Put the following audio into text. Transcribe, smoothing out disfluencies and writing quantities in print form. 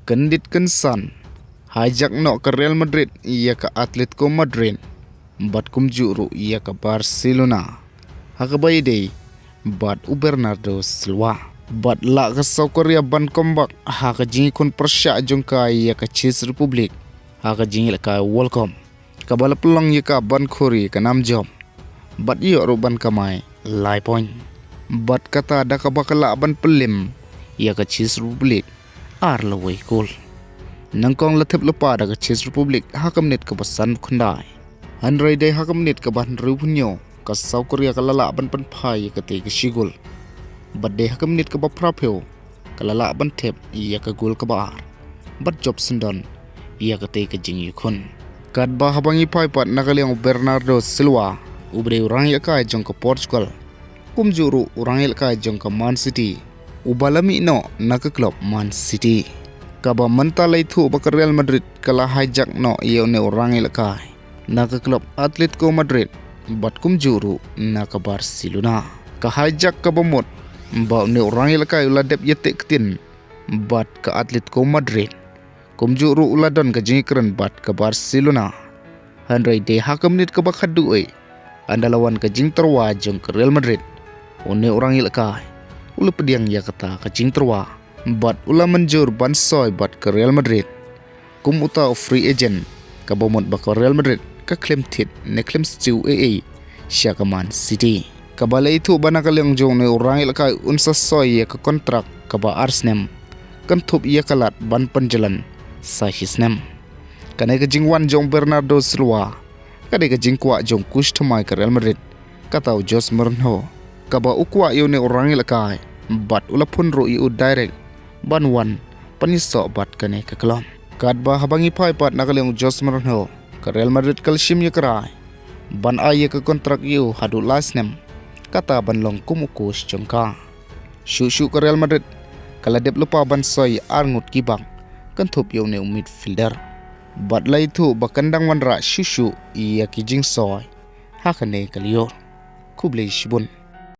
kendit kensan hijack no ke Real Madrid ia ke Atletico Madrid bat kumjuru ia ke Barcelona hakabai dei bat Bernardo silva bat la ke Korea ban kombak haka jingi kun persya jongka ia ke Czech Republic haka jingi ka welcome kabala pelong ia ke ban Korea ke namjom bat iyo ruban kamai lai point bat kata ada ka bakala ban pelim ia ke Czech Republic ar lawai kul nangkong latip lepa da ke Czech Republic hakam net ke basan kundai handrai dai hakam net ke ban rupunyo ke South Korea ke lala ban panpai ke te ke shigul bat dai hakam net ke baprapyo ke lala ban tep ia ke gol ke bar bat job sendon ia ke te ke jing yukun kat ba habangi pai pat nakaliang Bernardo Silva ubre orang ia kai jong ke Portugal kumjuru orang ia kai jong ke Man City ubalami no nak ke klub Man City kaba mentalai thu bak Real Madrid kala hijack no ia ne orang ilakai nak ke klub Atletico Madrid bat kumjuru nak ke Barcelona ka hijack ka bomot ba ne orang ilakai uladep yetek ketin bat ke Atletico Madrid kumjuru uladon ke jingkren bat ke Barcelona handrai de hakam nit ke bakhadu ai andalawan ke jing terwa jong ke Real Madrid one orang ilakai ula pediang ya kata ke jing terwa bat ula menjur ban soy bat ke Real Madrid kum uta free agent ka bomot ba ke Real Madrid ka claim tit ne claim stew sya ke Man City ka bala itu banakalang jong ne orang ilakai unsa soy ya ke kontrak ka ba Arsenal kan thup ia kalat ban panjalan sa hisnem kanai ke jingwan jong Bernardo Silva kadai ke jingkwa jong kush thamai ke Real Madrid katau Jose Mourinho ka ba ukwa yo ne orang ilakai bat ula pun ro iu direct ban wan paniso bat kane ke klub kad ba habangi pai pat nakaliang Jose Mourinho ke Real Madrid kalshim ye krai ban aye ke kontrak iu hadu lasnem kata ban long kumukus jongka shu ke Real Madrid kala dep lupa ban soy arngut kibang kan thup yo ne midfielder bat lai thu bakandang wanra shu iya kijing soy hakane kaliyor kublei shibun